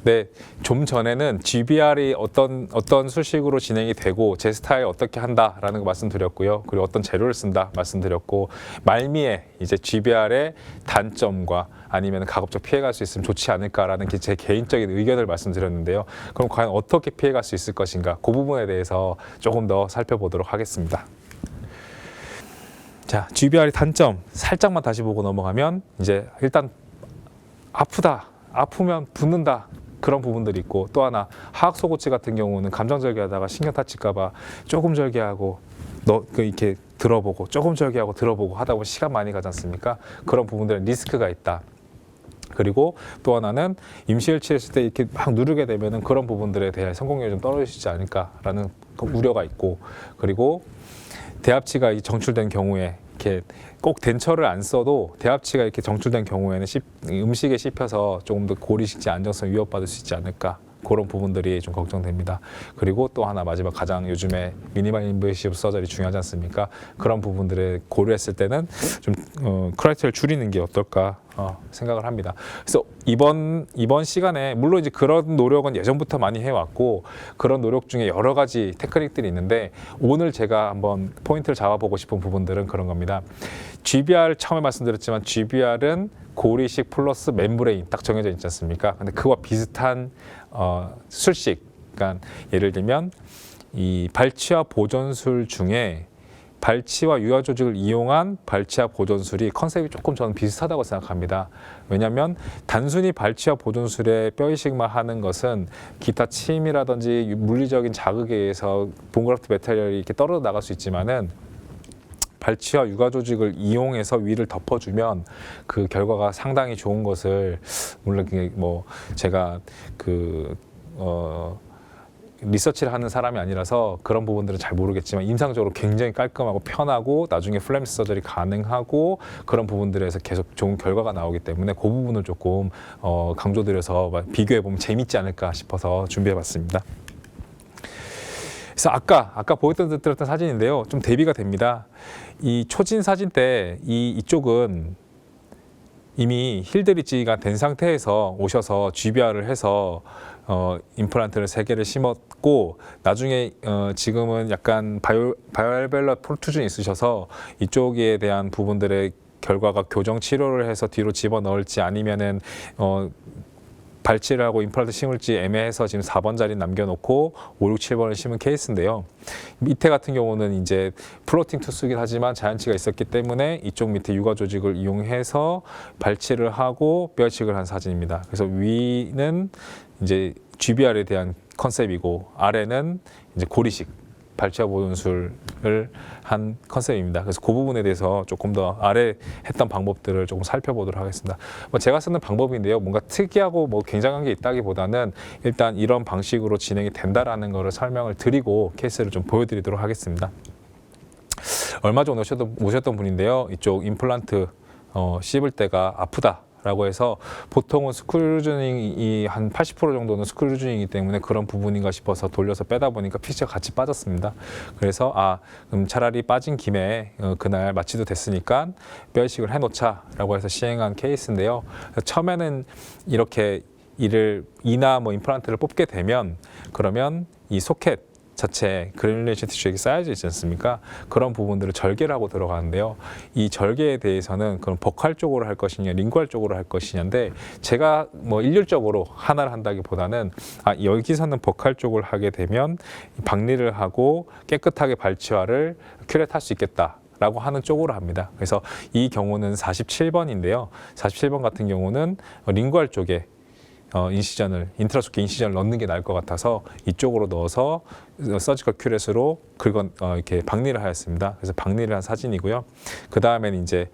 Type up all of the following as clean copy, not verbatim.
네, 좀 전에는 GBR이 어떤 수식으로 진행이 되고 제 스타일 어떻게 한다라는 거 말씀드렸고요. 그리고 어떤 재료를 쓴다 말씀드렸고 말미에 이제 GBR의 단점과 아니면 가급적 피해갈 수 있으면 좋지 않을까라는 제 개인적인 의견을 말씀드렸는데요. 그럼 과연 어떻게 피해갈 수 있을 것인가? 그 부분에 대해서 조금 더 살펴보도록 하겠습니다. 자, GBR의 단점 살짝만 다시 보고 넘어가면 이제 일단 아프다, 아프면 붓는다. 그런 부분들이 있고 또 하나 하악 속옷지 같은 경우는 감정 절개하다가 신경 다칠까봐 조금 절개하고 이렇게 들어보고 조금 절개하고 들어보고 하다 보면 시간 많이 가지 않습니까? 그런 부분들은 리스크가 있다. 그리고 또 하나는 임시를 치렀을 때 이렇게 막 누르게 되면은 그런 부분들에 대한 성공률이 좀 떨어지지 않을까라는 우려가 있고 그리고 대합치가 정출된 경우에 이렇게 꼭 덴처를 안 써도 대합치가 이렇게 정출된 경우에는 음식에 씹혀서 조금 더 고리식지 안정성 위협받을 수 있지 않을까 그런 부분들이 좀 걱정됩니다. 그리고 또 하나 마지막 가장 요즘에 미니멀 인베이시브 서저리 중요하지 않습니까? 그런 부분들을 고려했을 때는 좀 크라이테리아를 줄이는 게 어떨까 생각을 합니다. 그래서 이번 시간에 물론 이제 그런 노력은 예전부터 많이 해왔고 그런 노력 중에 여러 가지 테크닉들이 있는데 오늘 제가 한번 포인트를 잡아보고 싶은 부분들은 그런 겁니다. GBR 처음에 말씀드렸지만 GBR은 고리식 플러스 멤브레인 딱 정해져 있지 않습니까? 근데 그와 비슷한 술식, 그러니까 예를 들면 이 발치와 보존술 중에 발치와 유화 조직을 이용한 발치와 보존술이 컨셉이 조금 저는 비슷하다고 생각합니다. 왜냐하면 단순히 발치와 보존술에 뼈이식만 하는 것은 기타 침이라든지 물리적인 자극에 의해서 본그라프트 메탈리얼이 이렇게 떨어져 나갈 수 있지만은 발치와 유화 조직을 이용해서 위를 덮어주면 그 결과가 상당히 좋은 것을 물론 뭐 제가 리서치를 하는 사람이 아니라서 그런 부분들은 잘 모르겠지만 임상적으로 굉장히 깔끔하고 편하고 나중에 플레미스 서저리 가능하고 그런 부분들에서 계속 좋은 결과가 나오기 때문에 그 부분을 조금 강조드려서 비교해 보면 재밌지 않을까 싶어서 준비해-봤습니다. 그래서 아까 보여드렸던 사진인데요, 좀 대비가 됩니다. 이 초진 사진 때 이쪽은 이미 힐드리지가 된 상태에서 오셔서 GBR을 해서 임플란트를 3개를 심었고 나중에 지금은 약간 바이오알베올라 프로투전이 있으셔서 이쪽에 대한 부분들의 결과가 교정 치료를 해서 뒤로 집어넣을지 아니면은 발치를 하고 임플란트 심을지 애매해서 지금 4번 자리 남겨놓고 5, 6, 7번을 심은 케이스인데요. 밑에 같은 경우는 이제 플로팅 투수긴 하지만 자연치가 있었기 때문에 이쪽 밑에 유화 조직을 이용해서 발치를 하고 뼈이식을 한 사진입니다. 그래서 위는 이제 GBR에 대한 컨셉이고 아래는 이제 고리식 발치와 보존술을 한 컨셉입니다. 그래서 그 부분에 대해서 조금 더 아래 했던 방법들을 조금 살펴보도록 하겠습니다. 제가 쓰는 방법인데요, 뭔가 특이하고 굉장한 게 있다기보다는 일단 이런 방식으로 진행이 된다라는 것을 설명을 드리고 케이스를 좀 보여드리도록 하겠습니다. 얼마 전에 오셨던 분인데요, 이쪽 임플란트 씹을 때가 아프다. 라고 해서 보통은 스크류즈닝이 한 80% 정도는 스크류즈닝이기 때문에 그런 부분인가 싶어서 돌려서 빼다 보니까 피치가 같이 빠졌습니다. 그래서 그럼 차라리 빠진 김에 그날 마취도 됐으니까 뼈이식을 해놓자 라고 해서 시행한 케이스인데요. 처음에는 이렇게 이나 임플란트를 뽑게 되면 그러면 이 소켓 자체 그래듈레이션 티슈에 쌓여져 있지 않습니까? 그런 부분들을 절개를 하고 들어가는데요. 이 절개에 대해서는 그럼 버칼 쪽으로 할 것이냐, 링구알 쪽으로 할 것이냐인데 제가 일률적으로 하나를 한다기보다는 여기서는 버칼 쪽을 하게 되면 박리를 하고 깨끗하게 발치화를 큐렛할 수 있겠다. 라고 하는 쪽으로 합니다. 그래서 이 경우는 47번인데요. 47번 같은 경우는 링구알 쪽에 인트라소켓 인시전을 넣는 게 나을 것 같아서 이쪽으로 넣어서 서지컬 큐렛으로 이렇게 박리를 하였습니다. 그래서 박리를 한 사진이고요. 그 다음에는 이제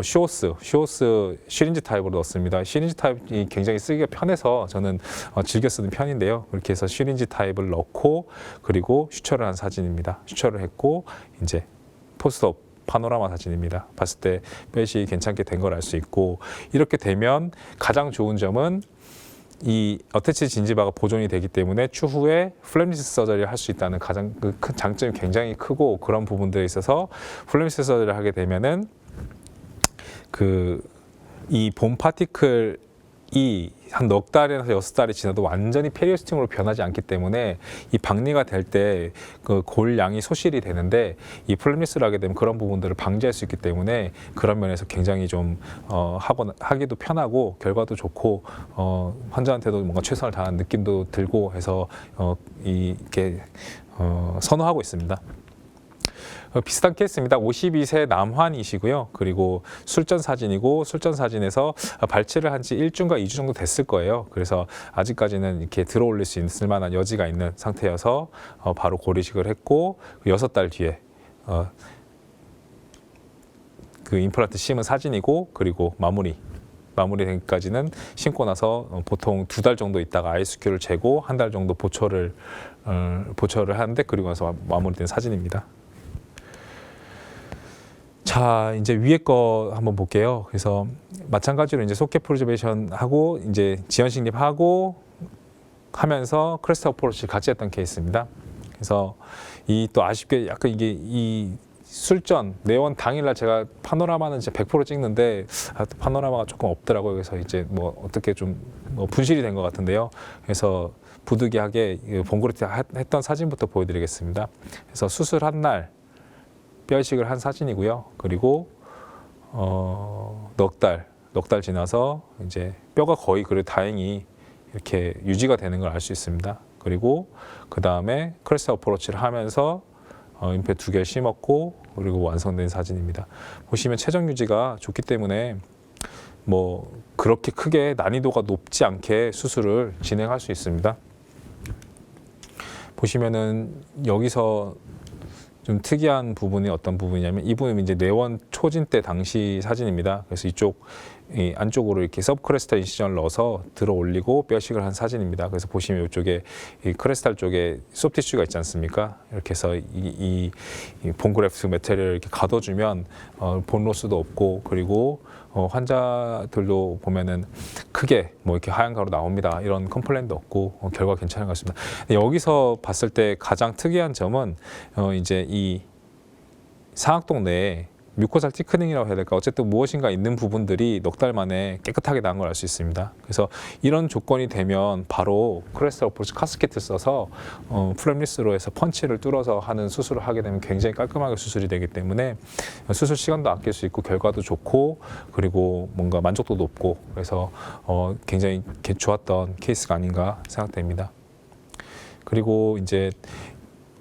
쇼스 시린지 타입으로 넣었습니다. 시린지 타입이 굉장히 쓰기가 편해서 저는 즐겨 쓰는 편인데요. 그렇게 해서 시린지 타입을 넣고 그리고 슈처를 한 사진입니다. 슈처를 했고 이제 포스트업 파노라마 사진입니다. 봤을 때 뼈이식이 괜찮게 된 걸 알 수 있고 이렇게 되면 가장 좋은 점은 이 어태치 진지바가 보존이 되기 때문에 추후에 플레미스 서저리를 할 수 있다는 가장 큰 장점이 굉장히 크고 그런 부분들에 있어서 플레미스 서저리를 하게 되면은 이 본 파티클 한 넉 달에서 6달이 지나도 완전히 페리오스팅으로 변하지 않기 때문에 이 박리가 될 때 그 골양이 소실이 되는데 이 플랩리스를 하게 되면 그런 부분들을 방지할 수 있기 때문에 그런 면에서 굉장히 좀 하기도 편하고 결과도 좋고 환자한테도 뭔가 최선을 다한 느낌도 들고 해서 이렇게 선호하고 있습니다. 비슷한 케이스입니다. 52세 남환이시고요. 그리고 술전 사진이고 술전 사진에서 발치를 한 지 1주인가 2주 정도 됐을 거예요. 그래서 아직까지는 이렇게 들어 올릴 수 있을 만한 여지가 있는 상태여서 바로 고리식을 했고 6달 뒤에 그 임플란트 심은 사진이고 그리고 마무리되기까지는 심고 나서 보통 2달 정도 있다가 ISQ를 재고 1달 정도 보초를 하는데 그리고 나서 마무리된 사진입니다. 자, 이제 위에 거 한번 볼게요. 그래서 마찬가지로 이제 소켓 프리저베이션 하고 이제 지연식립 하고 하면서 크레스트 어프로치 같이 했던 케이스입니다. 그래서 이 또 아쉽게 약간 이게 이 술전 내원 당일날 제가 파노라마는 이제 100% 찍는데 파노라마가 조금 없더라고요. 그래서 이제 뭐 어떻게 좀 분실이 된 것 같은데요. 그래서 부득이하게 봉그레티 했던 사진부터 보여드리겠습니다. 그래서 수술한 날 뼈이식을 한 사진이고요. 그리고 넉 달 지나서 이제 뼈가 거의 그래도 다행히 이렇게 유지가 되는 걸 알 수 있습니다. 그리고 그 다음에 크레스트 어프로치를 하면서 임플 2개 심었고 그리고 완성된 사진입니다. 보시면 체정 유지가 좋기 때문에 뭐 그렇게 크게 난이도가 높지 않게 수술을 진행할 수 있습니다. 보시면은 여기서 좀 특이한 부분이 어떤 부분이냐면 이 부분이 이제 내원 초진 때 당시 사진입니다. 그래서 이 안쪽으로 이렇게 서브크레스탈 인시전을 넣어서 들어 올리고 뼈식을 한 사진입니다. 그래서 보시면 이쪽에 이 크레스탈 쪽에 소프티슈가 있지 않습니까? 이렇게 해서 이 본그래프트 메테리얼을 이렇게 가둬주면 본로스도 없고 그리고 환자들도 보면은 크게 뭐 이렇게 하얀 가루 나옵니다. 이런 컴플레인도 없고 결과 괜찮은 것 같습니다. 여기서 봤을 때 가장 특이한 점은 이제 이 상악동 내에 뮤코살 티크닝이라고 해야 될까 어쨌든 무엇인가 있는 부분들이 넉 달 만에 깨끗하게 나은 걸 알 수 있습니다. 그래서 이런 조건이 되면 바로 크레스트 어프로치 카스켓을 써서 플랩리스로 해서 펀치를 뚫어서 하는 수술을 하게 되면 굉장히 깔끔하게 수술이 되기 때문에 수술 시간도 아낄 수 있고 결과도 좋고 그리고 뭔가 만족도도 높고 그래서 굉장히 좋았던 케이스가 아닌가 생각됩니다. 그리고 이제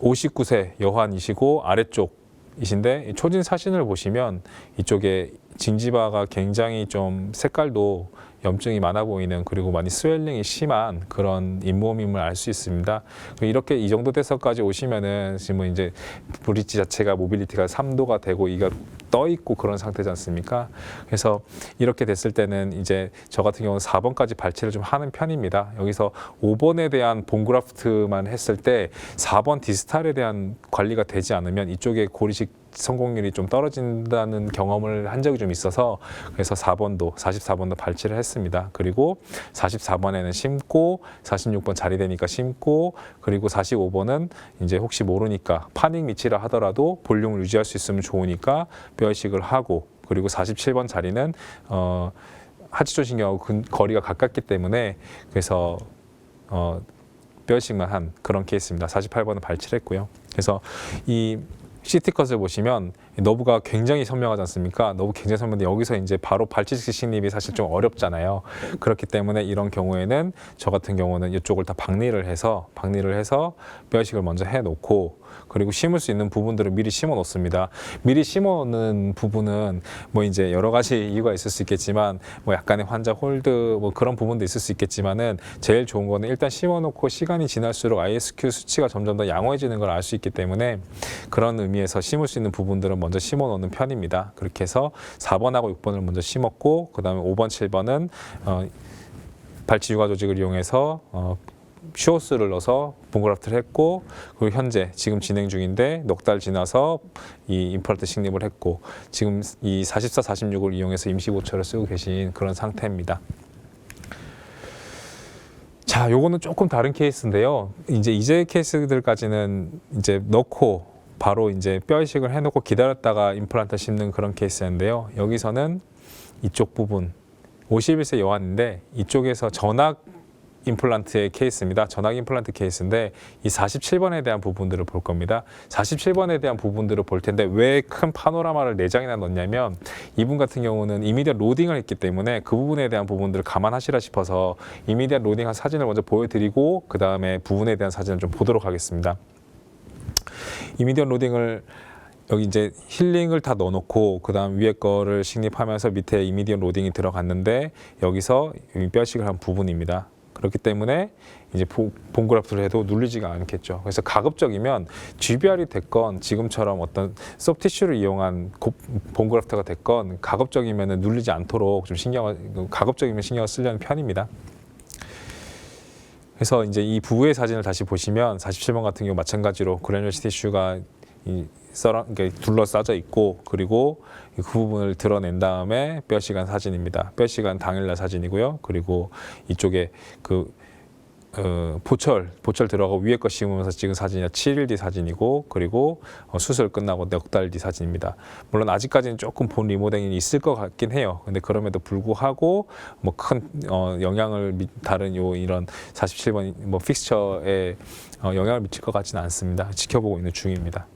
59세 여환이시고 아래쪽 이신데 초진 사진을 보시면 이쪽에 징지바가 굉장히 좀 색깔도 염증이 많아 보이는 그리고 많이 스웰링이 심한 그런 잇몸임을 알 수 있습니다. 이렇게 이 정도 돼서까지 오시면은 지금 이제 브릿지 자체가 모빌리티가 3도가 되고 이가 떠 있고 그런 상태지 않습니까? 그래서 이렇게 됐을 때는 이제 저 같은 경우는 4번까지 발치를 좀 하는 편입니다. 여기서 5번에 대한 본그라프트만 했을 때 4번 디스탈에 대한 관리가 되지 않으면 이쪽에 고리식 성공률이 좀 떨어진다는 경험을 한 적이 좀 있어서 그래서 44번도 발치를 했습니다. 그리고 44번에는 심고 46번 자리 되니까 심고 그리고 45번은 이제 혹시 모르니까 파닉 미치라 하더라도 볼륨을 유지할 수 있으면 좋으니까 뼈이식을 하고 그리고 47번 자리는 하지조신경하고 거리가 가깝기 때문에 그래서 뼈이식만 한 그런 케이스입니다. 48번은 발치를 했고요. 그래서 이 CT컷을 보시면 너브가 굉장히 선명하지 않습니까? 너브 굉장히 선명한데 여기서 이제 바로 발치식 식립이 사실 좀 어렵잖아요. 그렇기 때문에 이런 경우에는 저 같은 경우는 이쪽을 다 박리를 해서 뼈이식을 먼저 해놓고 그리고 심을 수 있는 부분들을 미리 심어 놓습니다. 미리 심어 놓는 부분은 뭐 이제 여러 가지 이유가 있을 수 있겠지만 뭐 약간의 환자 홀드 뭐 그런 부분도 있을 수 있겠지만은 제일 좋은 거는 일단 심어 놓고 시간이 지날수록 ISQ 수치가 점점 더 양호해지는 걸 알 수 있기 때문에 그런 의미에서 심을 수 있는 부분들은 먼저 심어 놓는 편입니다. 그렇게 해서 4번하고 6번을 먼저 심었고 그 다음에 5번, 7번은 발치 유가 조직을 이용해서 슈어스를 넣어서 본그라프트를 했고 그리고 현재 지금 진행 중인데 넉 달 지나서 이 임플란트 식립을 했고 지금 이 44, 46을 이용해서 임시보초를 쓰고 계신 그런 상태입니다. 자, 요거는 조금 다른 케이스인데요. 이제 케이스들까지는 이제 넣고 바로 이제 뼈이식을 해놓고 기다렸다가 임플란트 심는 그런 케이스인데요. 여기서는 이쪽 부분 51세 여환인데 이쪽에서 전악 임플란트의 케이스입니다. 전악 임플란트 케이스인데 이 47번에 대한 부분들을 볼 겁니다. 47번에 대한 부분들을 볼 텐데 왜 큰 파노라마를 4장이나 넣냐면 이분 같은 경우는 이미디엇 로딩을 했기 때문에 그 부분에 대한 부분들을 감안하시라 싶어서 이미디엇 로딩한 사진을 먼저 보여드리고 그 다음에 부분에 대한 사진을 좀 보도록 하겠습니다. 이미디엇 로딩을 여기 이제 힐링을 다 넣어놓고 그 다음 위에 거를 식립하면서 밑에 이미디엇 로딩이 들어갔는데 여기서 뼈식을 한 부분입니다. 그렇기 때문에 이제 본그래프를 해도 눌리지가 않겠죠. 그래서 가급적이면 GBR이 됐건 지금처럼 어떤 소프티슈를 이용한 본그래프트가 됐건 가급적이면 눌리지 않도록 좀 가급적이면 신경을 쓰려는 편입니다. 그래서 이제 이 부부의 사진을 다시 보시면 47번 같은 경우 마찬가지로 그래놀시 티슈가 그러니까 둘러싸져 있고 그리고 그 부분을 드러낸 다음에 뼈 시간 사진입니다. 뼈 시간 당일날 사진이고요. 그리고 이쪽에 그 보철 들어가고 위에 거 씌우면서 찍은 사진이 7일 뒤 사진이고 그리고 수술 끝나고 넉 달 뒤 사진입니다. 물론 아직까지는 조금 본 리모델링이 있을 것 같긴 해요. 근데 그럼에도 불구하고 뭐 큰 영향을 다른 이런 47번 뭐 픽스처에 영향을 미칠 것 같지는 않습니다. 지켜보고 있는 중입니다.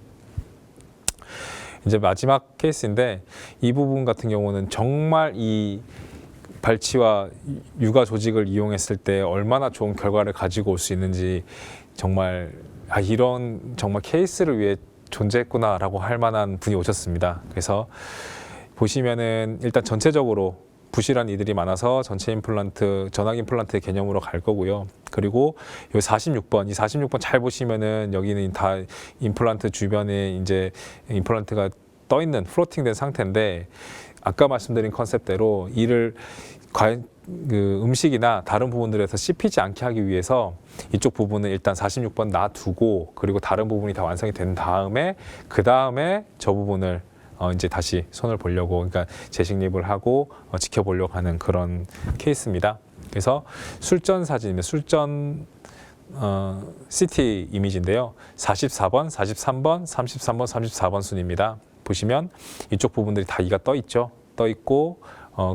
이제 마지막 케이스인데 이 부분 같은 경우는 정말 이 발치와 육아 조직을 이용했을 때 얼마나 좋은 결과를 가지고 올 수 있는지 정말 이런 정말 케이스를 위해 존재했구나라고 할 만한 분이 오셨습니다. 그래서 보시면은 일단 전체적으로 부실한 이들이 많아서 전체 임플란트, 전악 임플란트의 개념으로 갈 거고요. 그리고 이 46번 잘 보시면은 여기는 다 임플란트 주변에 이제 임플란트가 떠 있는 플로팅된 상태인데 아까 말씀드린 컨셉대로 이를 그 음식이나 다른 부분들에서 씹히지 않게 하기 위해서 이쪽 부분은 일단 46번 놔두고 그리고 다른 부분이 다 완성이 된 다음에 그 다음에 저 부분을 이제 다시 손을 보려고 그러니까 재식립을 하고 지켜보려고 하는 그런 케이스입니다. 그래서 술전 사진입니다. 술전 CT 이미지인데요. 44번, 43번, 33번, 34번 순입니다. 보시면 이쪽 부분들이 다 이가 떠 있죠. 떠 있고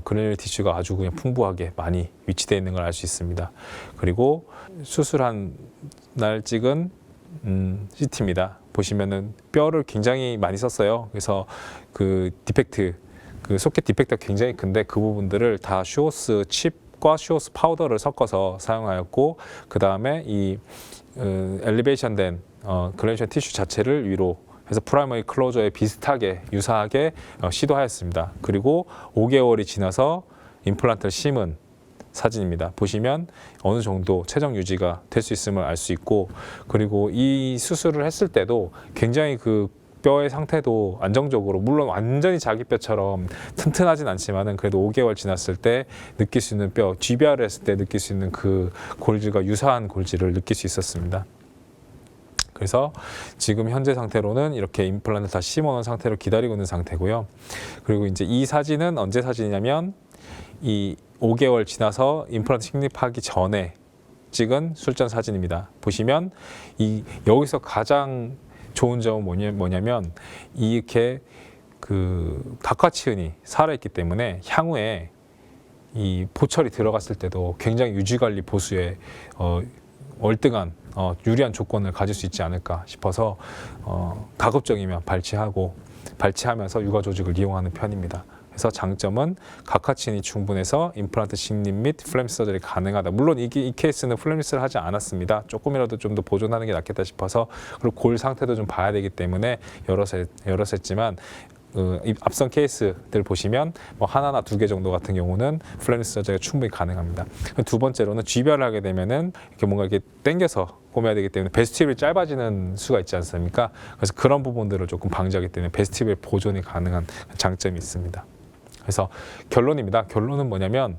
그래놀 티슈가 아주 그냥 풍부하게 많이 위치되어 있는 걸 알 수 있습니다. 그리고 수술한 날 찍은 CT입니다. 보시면은 뼈를 굉장히 많이 썼어요. 그래서 그 디펙트, 그 소켓 디펙트가 굉장히 큰데 그 부분들을 다 슈오스 칩과 슈오스 파우더를 섞어서 사용하였고 그 다음에 이 엘리베이션된 그래놀 티슈 자체를 위로 해서 프라이머리 클로저에 비슷하게 유사하게 시도하였습니다. 그리고 5개월이 지나서 임플란트를 심은 사진입니다. 보시면 어느 정도 체정 유지가 될 수 있음을 알 수 있고 그리고 이 수술을 했을 때도 굉장히 그 뼈의 상태도 안정적으로 물론 완전히 자기 뼈처럼 튼튼하진 않지만은 그래도 5개월 지났을 때 느낄 수 있는 뼈 GBR을 했을 때 느낄 수 있는 그 골질과 유사한 골질을 느낄 수 있었습니다. 그래서 지금 현재 상태로는 이렇게 임플란트 다 심어놓은 상태로 기다리고 있는 상태고요. 그리고 이제 이 사진은 언제 사진이냐면 이 5개월 지나서 임플란트 식립하기 전에 찍은 술전 사진입니다. 보시면 여기서 가장 좋은 점은 뭐냐면 이렇게 그 각화치은이 살아있기 때문에 향후에 이 보철이 들어갔을 때도 굉장히 유지관리 보수에 월등한 유리한 조건을 가질 수 있지 않을까 싶어서 가급적이면 발치하면서 육아 조직을 이용하는 편입니다. 그래서 장점은 각하치인이 충분해서 임플란트 식립 및 플래미스 서저리 가능하다. 물론 이 케이스는 플래미스를 하지 않았습니다. 조금이라도 좀 더 보존하는 게 낫겠다 싶어서 그리고 골 상태도 좀 봐야 되기 때문에 여러 했지만 앞선 케이스들 보시면 뭐 하나나 2개 정도 같은 경우는 플래미스 서저리가 충분히 가능합니다. 두 번째로는 GBR을 하게 되면은 이렇게 뭔가 이렇게 당겨서 꼬매야 되기 때문에 베스티뷴이 짧아지는 수가 있지 않습니까? 그래서 그런 부분들을 조금 방지하기 때문에 베스티뷴 보존이 가능한 장점이 있습니다. 그래서 결론입니다. 결론은 뭐냐면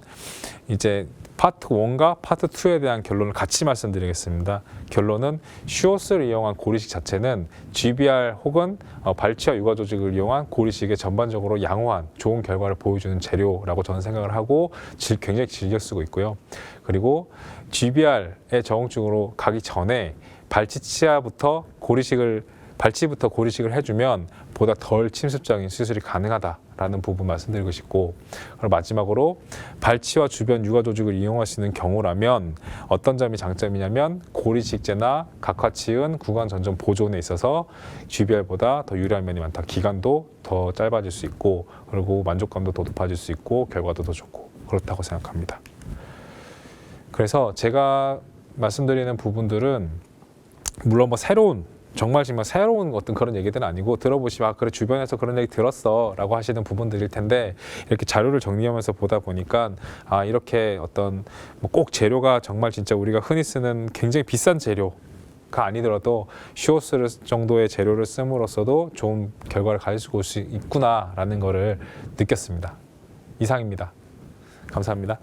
이제 파트 1과 파트 2에 대한 결론을 같이 말씀드리겠습니다. 결론은 슈오스를 이용한 고리식 자체는 GBR 혹은 발치와 육아 조직을 이용한 고리식의 전반적으로 양호한 좋은 결과를 보여주는 재료라고 저는 생각을 하고 굉장히 즐겨 쓰고 있고요. 그리고 GBR의 적응증으로 가기 전에 발치부터 고리식을 해주면 보다 덜 침습적인 수술이 가능하다라고 라는 부분 말씀드리고 싶고, 그리고 마지막으로 발치와 주변 육아 조직을 이용할 수 있는 경우라면 어떤 점이 장점이냐면 고리식재나 각화치은 구강 전정 보존에 있어서 GBR보다 더 유리한 면이 많다. 기간도 더 짧아질 수 있고, 그리고 만족감도 더 높아질 수 있고, 결과도 더 좋고, 그렇다고 생각합니다. 그래서 제가 말씀드리는 부분들은 물론 뭐 정말 새로운 어떤 그런 얘기들은 아니고, 들어보시면 그래 주변에서 그런 얘기 들었어 라고 하시는 부분들일 텐데, 이렇게 자료를 정리하면서 보다 보니까 이렇게 어떤 뭐 꼭 재료가 정말 진짜 우리가 흔히 쓰는 굉장히 비싼 재료가 아니더라도 쉬워쓸 정도의 재료를 씀으로써도 좋은 결과를 가질 수 있구나 라는 거를 느꼈습니다. 이상입니다. 감사합니다.